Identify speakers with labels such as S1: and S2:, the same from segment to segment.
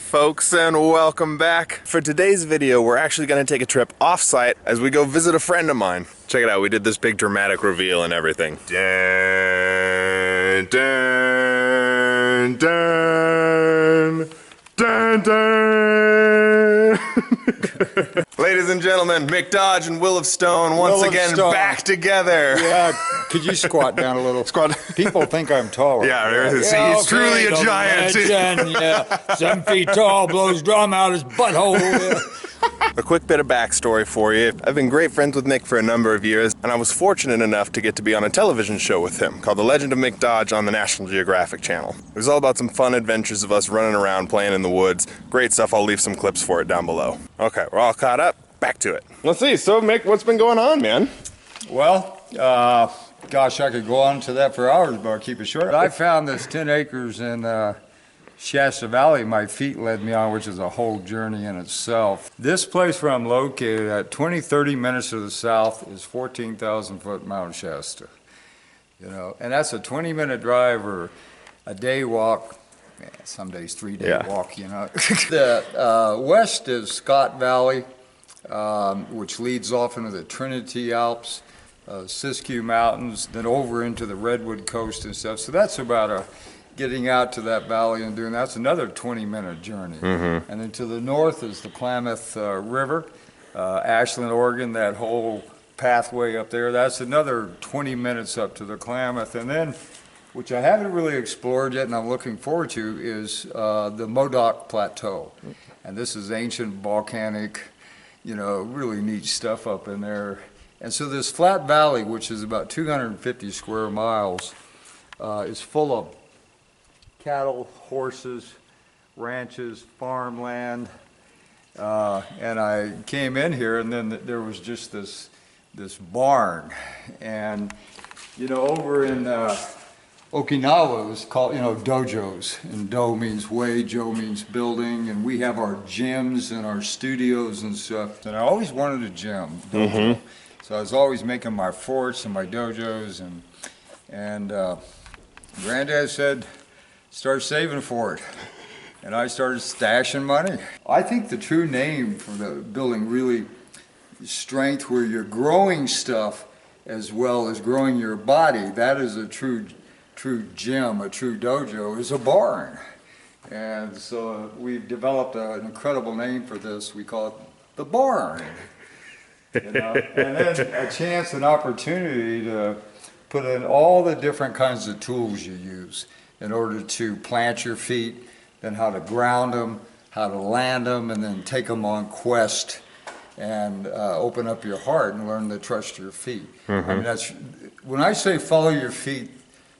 S1: folks, and welcome back. For today's video, we're actually going to take a trip off-site as we go visit a friend of mine. Check it out, we did this big dramatic reveal and everything. Dun, dun, dun, dun, dun. Ladies and gentlemen, Mick Dodge and Will of Stone once again back together.
S2: Yeah, could you squat down a little?
S1: Squat.
S2: People think I'm taller.
S1: Yeah, he's truly a giant.
S2: Legend, yeah, 7 feet tall, blows drum out his butthole. Yeah.
S1: A quick bit of backstory for you. I've been great friends with Mick for a number of years, and I was fortunate enough to get to be on a television show with him called The Legend of Mick Dodge on the National Geographic Channel. It was all about some fun adventures of us running around, playing in the woods. Great stuff. I'll leave some clips for it down below. Okay, we're all caught up. Back to it. Let's see. So, Mick, what's been going on, man?
S2: Well, gosh, I could go on to that for hours, but I'll keep it short. I found this 10 acres in Shasta Valley my feet led me on, which is a whole journey in itself. This place where I'm located at 20-30 minutes to the south is 14,000 foot Mount Shasta. You know, and that's a 20-minute drive or a day walk. Yeah, some days 3-day walk, you know. The west is Scott Valley, which leads off into the Trinity Alps, Siskiyou Mountains, then over into the Redwood Coast and stuff. So that's about getting out to that valley and doing that's another 20-minute journey. Mm-hmm. And then to the north is the Klamath River, Ashland, Oregon, that whole pathway up there. That's another 20 minutes up to the Klamath. And then, which I haven't really explored yet and I'm looking forward to, is the Modoc Plateau. And this is ancient volcanic, you know, really neat stuff up in there. And so this flat valley, which is about 250 square miles, is full of cattle, horses, ranches, farmland, and I came in here, and then there was just this barn, and you know, over in Okinawa it was called, you know, dojos, and do means way, jo means building, and we have our gyms and our studios and stuff. And I always wanted a gym, dojo. So I was always making my forts and my dojos, and Granddad said, start saving for it. And I started stashing money. I think the true name for the building really strength where you're growing stuff as well as growing your body. That is a true gym, a true dojo, is a barn. And so we've developed an incredible name for this. We call it the barn. You know? And then a chance, an opportunity to put in all the different kinds of tools you use in order to plant your feet, then how to ground them, how to land them, and then take them on quest and open up your heart and learn to trust your feet. Mm-hmm. I mean, that's, when I say follow your feet,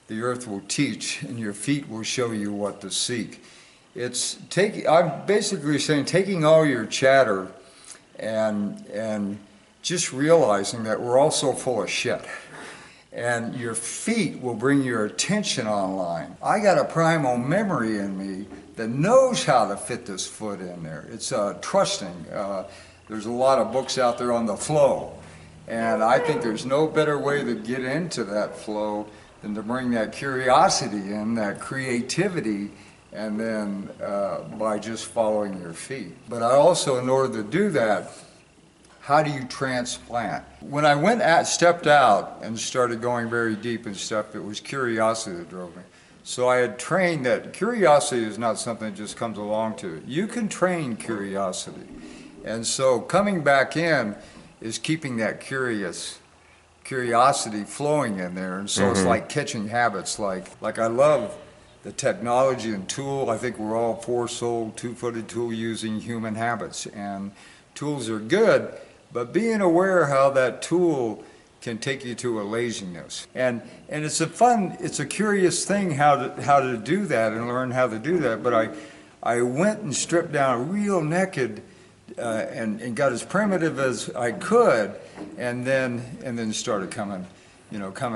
S2: the earth will teach, and your feet will show you what to seek. I'm basically saying taking all your chatter and just realizing that we're all so full of shit. And your feet will bring your attention online. I got a primal memory in me that knows how to fit this foot in there. It's trusting. There's a lot of books out there on the flow. And I think there's no better way to get into that flow than to bring that curiosity in, that creativity, and then by just following your feet. But I also, in order to do that, how do you transplant? When I stepped out and started going very deep and stuff, it was curiosity that drove me. So I had trained that curiosity is not something that just comes along to it. You can train curiosity. And so coming back in is keeping that curiosity flowing in there. And so it's like catching habits. Like I love the technology and tool. I think we're all four-souled, two-footed tool using human habits. And tools are good, but being aware how that tool can take you to a laziness. And it's a curious thing how to do that and learn how to do that. But I went and stripped down real naked and got as primitive as I could, and then started coming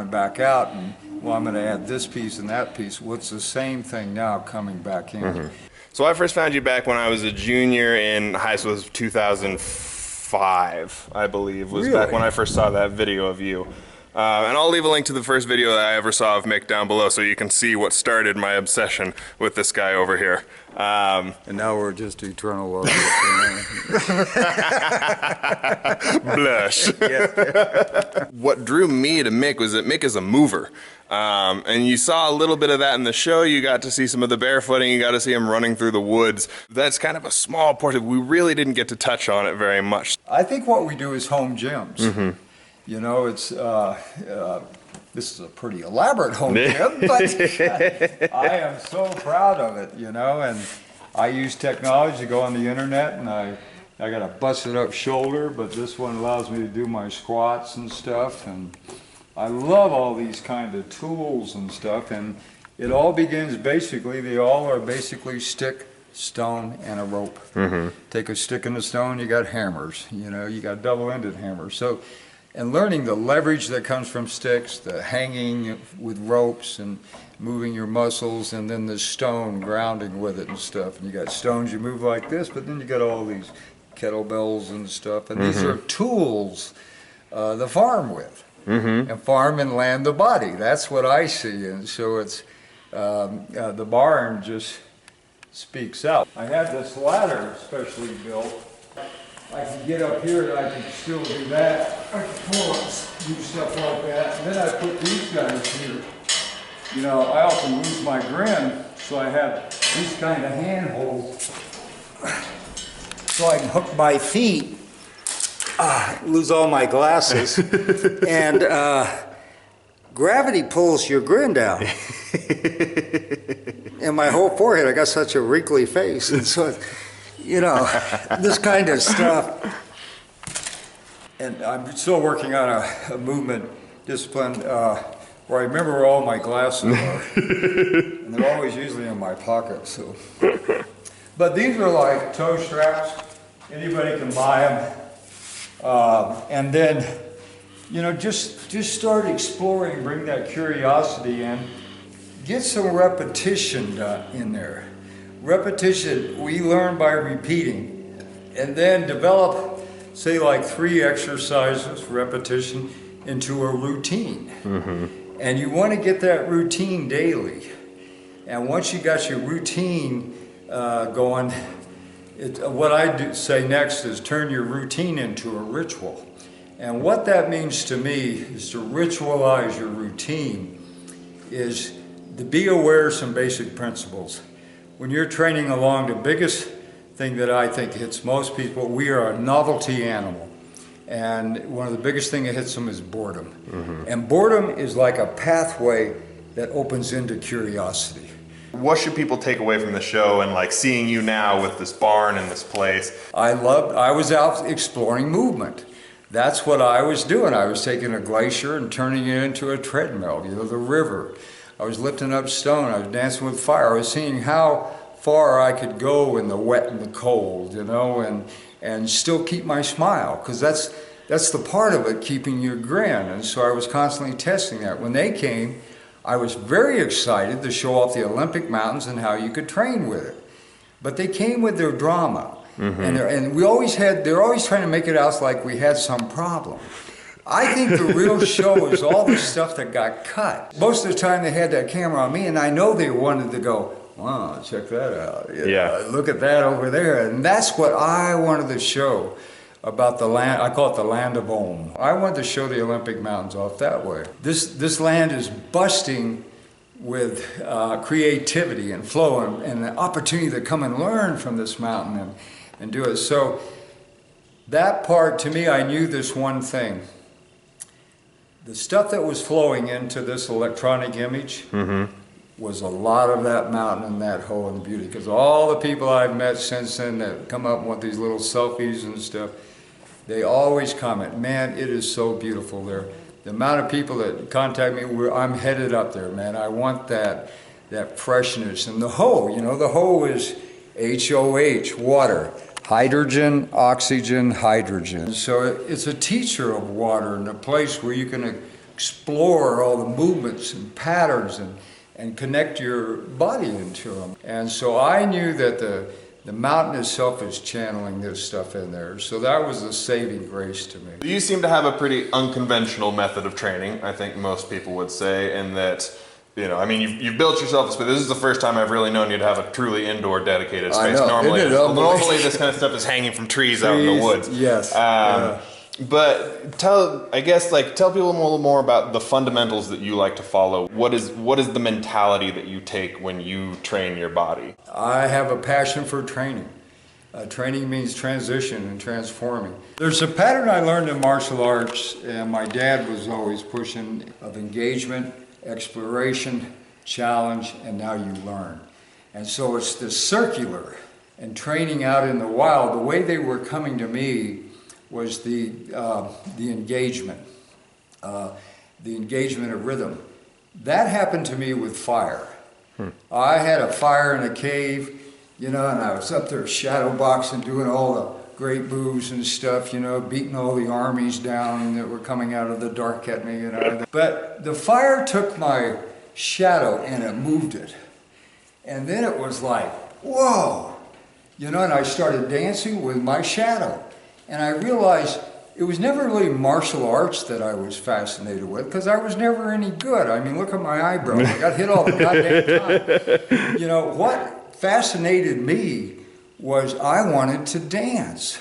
S2: back out, and well, I'm going to add this piece and that piece. What's the same thing now coming back in?
S1: So I first found you back when I was a junior in high school. It was 2005, I believe, was really? Back when I first saw that video of you. And I'll leave a link to the first video that I ever saw of Mick down below so you can see what started my obsession with this guy over here.
S2: And now we're just eternal lovers.
S1: Blush. What drew me to Mick was that Mick is a mover. And you saw a little bit of that in the show. You got to see some of the barefooting. You got to see him running through the woods. That's kind of a small portion. We really didn't get to touch on it very much.
S2: I think what we do is home gyms. You know, it's this is a pretty elaborate home gym, but I am so proud of it, you know, and I use technology to go on the internet, and I got a busted up shoulder, but this one allows me to do my squats and stuff, and I love all these kind of tools and stuff, and it all begins basically, they all are basically stick, stone, and a rope. Take a stick and a stone, you got hammers, you know, you got double-ended hammers. So, and learning the leverage that comes from sticks, the hanging with ropes and moving your muscles, and then the stone grounding with it and stuff. And you got stones you move like this, but then you got all these kettlebells and stuff. And these are tools to farm with. And farm and land the body. That's what I see. And so it's, the barn just speaks out. I had this ladder specially built. I can get up here and I can still do that. I can pull it, do stuff like that. And then I put these guys here. You know, I often lose my grin, so I have these kind of handholds. So I can hook my feet, lose all my glasses, and gravity pulls your grin down. And my whole forehead, I got such a wrinkly face. And so, you know, this kind of stuff. And I'm still working on a movement discipline where I remember where all my glasses are. And they're always usually in my pocket. So, but these are like toe straps. Anybody can buy them. And then, you know, just start exploring, bring that curiosity in. Get some repetition in there. Repetition, we learn by repeating, and then develop, say, like 3 exercises, repetition, into a routine. And you want to get that routine daily. And once you got your routine going, what I say next is turn your routine into a ritual. And what that means to me is to ritualize your routine, is to be aware of some basic principles. When you're training along, the biggest thing that I think hits most people, we are a novelty animal. And one of the biggest things that hits them is boredom. And boredom is like a pathway that opens into curiosity.
S1: What should people take away from the show and like seeing you now with this barn and this place?
S2: I was out exploring movement. That's what I was doing. I was taking a glacier and turning it into a treadmill, you know, the river. I was lifting up stone, I was dancing with fire. I was seeing how far I could go in the wet and the cold, you know, and still keep my smile, because that's the part of it, keeping your grin. And so I was constantly testing that. When they came, I was very excited to show off the Olympic mountains and how you could train with it. But they came with their drama. And they're always trying to make it out like we had some problem. I think the real show is all the stuff that got cut. Most of the time they had that camera on me, and I know they wanted to go, wow, check that out. You know, look at that over there. And that's what I wanted to show about the land. I call it the land of Om. I wanted to show the Olympic mountains off that way. This land is busting with creativity and flow and the opportunity to come and learn from this mountain and do it. So that part, to me, I knew this one thing. The stuff that was flowing into this electronic image was a lot of that mountain and that whole and beauty. Because all the people I've met since then that come up and want these little selfies and stuff, they always comment, man, it is so beautiful there. The amount of people that contact me, I'm headed up there, man. I want that freshness. And the hoe, you know, the hoe is HOH, water. Hydrogen, oxygen, hydrogen. So it's a teacher of water and a place where you can explore all the movements and patterns and connect your body into them. And so I knew that the mountain itself is channeling this stuff in there. So that was a saving grace to me.
S1: You seem to have a pretty unconventional method of training, I think most people would say, in that, you know, I mean, you've built yourself a space. This is the first time I've really known you to have a truly indoor dedicated space. Normally this kind of stuff is hanging from trees out in the woods.
S2: Yes.
S1: But tell people a little more about the fundamentals that you like to follow. What is the mentality that you take when you train your body?
S2: I have a passion for training. Training means transition and transforming. There's a pattern I learned in martial arts, and my dad was always pushing, of engagement, exploration, challenge, and now you learn. And so it's this circular. And training out in the wild, the way they were coming to me was the engagement of rhythm. That happened to me with fire. I had a fire in a cave, you know, and I was up there shadow boxing, doing all the great moves and stuff, you know, beating all the armies down that were coming out of the dark at me, you know. But the fire took my shadow and it moved it. And then it was like, whoa, you know, and I started dancing with my shadow. And I realized it was never really martial arts that I was fascinated with, because I was never any good. I mean, look at my eyebrows. I got hit all the goddamn time. You know, what fascinated me was I wanted to dance.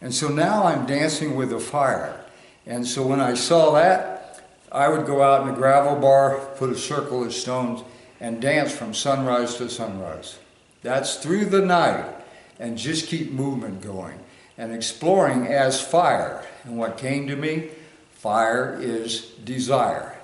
S2: And so now I'm dancing with the fire. And so when I saw that, I would go out in a gravel bar, put a circle of stones, and dance from sunrise to sunrise. That's through the night, and just keep movement going. And exploring as fire. And what came to me, fire is desire.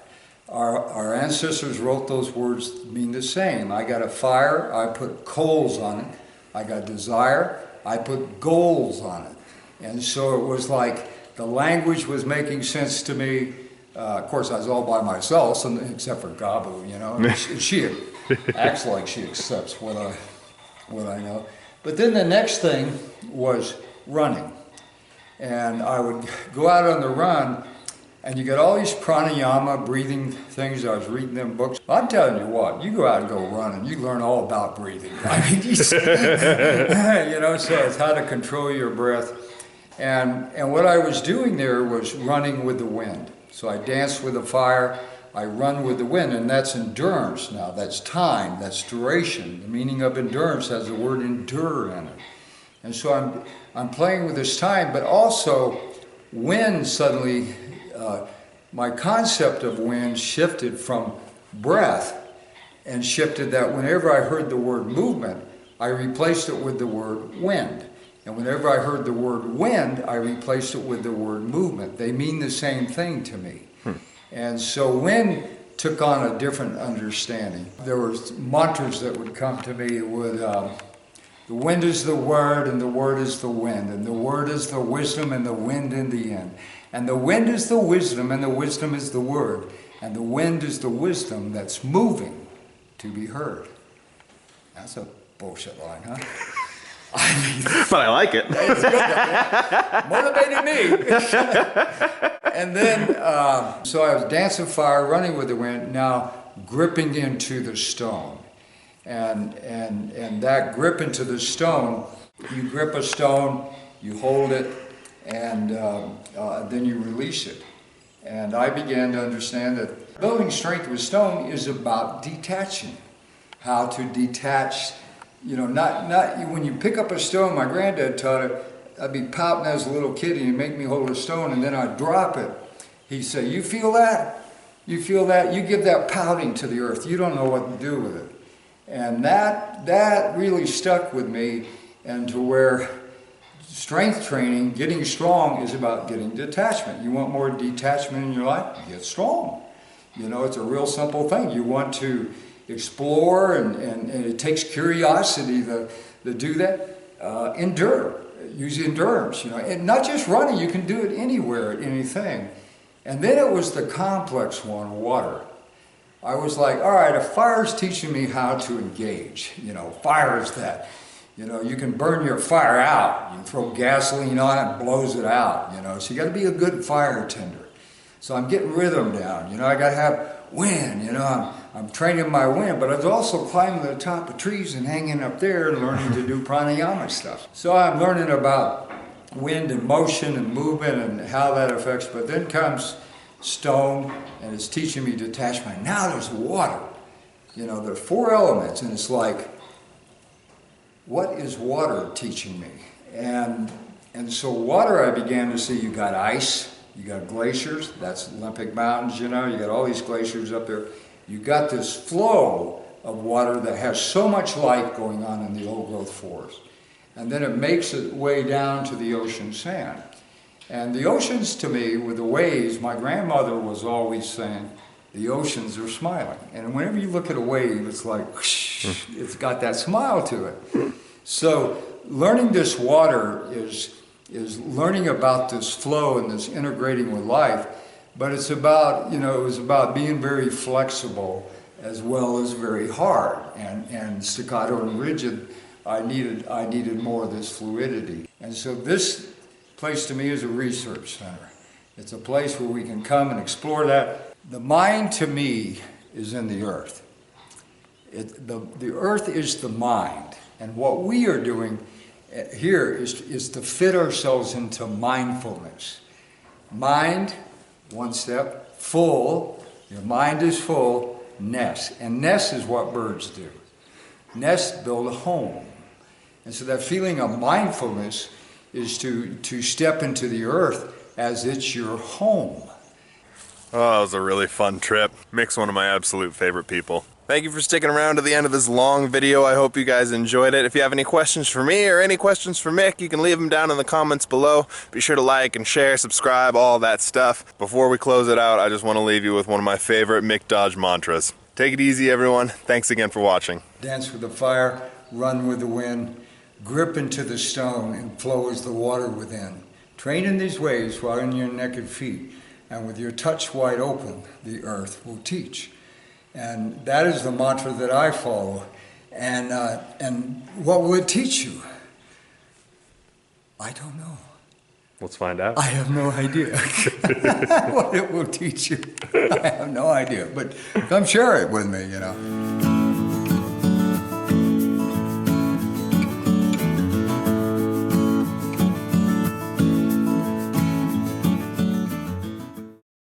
S2: Our ancestors wrote those words mean the same. I got a fire, I put coals on it. I got desire, I put goals on it. And so it was like the language was making sense to me. Of course, I was all by myself, except for Gabu, you know. She acts like she accepts what I know. But then the next thing was running. And I would go out on the run, and you get all these pranayama, breathing things. I was reading them books. I'm telling you what, you go out and go run, and you learn all about breathing. I mean, you know, so it's how to control your breath. And what I was doing there was running with the wind. So I dance with the fire, I run with the wind, and that's endurance now. That's time, that's duration. The meaning of endurance has the word endure in it. And so I'm playing with this time, but also wind suddenly, my concept of wind shifted from breath and shifted that whenever I heard the word movement, I replaced it with the word wind. And whenever I heard the word wind, I replaced it with the word movement. They mean the same thing to me. And so wind took on a different understanding. There were mantras that would come to me with, the wind is the word, and the word is the wind, and the word is the wisdom, and the wind in the end. And the wind is the wisdom, and the wisdom is the word, and the wind is the wisdom that's moving to be heard. That's a bullshit line, huh?
S1: But I like it.
S2: It's good, motivated me. And then, so I was dancing fire, running with the wind, now gripping into the stone. And that grip into the stone, you grip a stone, you hold it, and then you release it. And I began to understand that building strength with stone is about detaching. How to detach, you know, not when you pick up a stone, my granddad taught it, I'd be pouting as a little kid and he'd make me hold a stone and then I'd drop it. He'd say, you feel that? You feel that? You give that pouting to the earth. You don't know what to do with it. And that really stuck with me, and to where strength training, getting strong, is about getting detachment. You want more detachment in your life? Get strong. You know, it's a real simple thing. You want to explore, and it takes curiosity to do that. Endure. Use endurance, you know. And not just running, you can do it anywhere, at anything. And then it was the complex one, water. I was like, all right, if fire's teaching me how to engage, you know, fire is that. You know, you can burn your fire out. You throw gasoline on it, it blows it out, you know. So you got to be a good fire tender. So I'm getting rhythm down, you know. I got to have wind, you know. I'm training my wind, but I was also climbing to the top of trees and hanging up there and learning to do pranayama stuff. So I'm learning about wind and motion and movement and how that affects, but then comes stone and it's teaching me detachment. Now there's water. You know, there are 4 elements, and it's like, what is water teaching me? And so water, I began to see, you got ice, you got glaciers, that's Olympic Mountains, you know, you got all these glaciers up there. You got this flow of water that has so much light going on in the old growth forest. And then it makes its way down to the ocean sand. And the oceans, to me, with the waves, my grandmother was always saying, the oceans are smiling. And whenever you look at a wave, it's like, whoosh, it's got that smile to it. So learning this water is learning about this flow and this integrating with life, but it's about, you know, it was about being very flexible as well as very hard. And staccato and rigid, I needed more of this fluidity. And so this place to me is a research center. It's a place where we can come and explore that. The mind to me is in the earth. The earth is the mind. And what we are doing here is to fit ourselves into mindfulness. Mind, one step, full, your mind is full, nest. And nest is what birds do. Nest build a home. And so that feeling of mindfulness is to step into the earth as it's your home.
S1: Oh, it was a really fun trip. Mick's one of my absolute favorite people. Thank you for sticking around to the end of this long video. I hope you guys enjoyed it. If you have any questions for me or any questions for Mick, you can leave them down in the comments below. Be sure to like and share, subscribe, all that stuff. Before we close it out, I just want to leave you with one of my favorite Mick Dodge mantras. Take it easy, everyone. Thanks again for watching.
S2: Dance with the fire, run with the wind, grip into the stone, and flow as the water within. Train in these ways while in your naked feet, and with your touch wide open, the earth will teach. And that is the mantra that I follow. And what will it teach you? I don't know.
S1: Let's find out.
S2: I have no idea what it will teach you. I have no idea. But come share it with me, you know.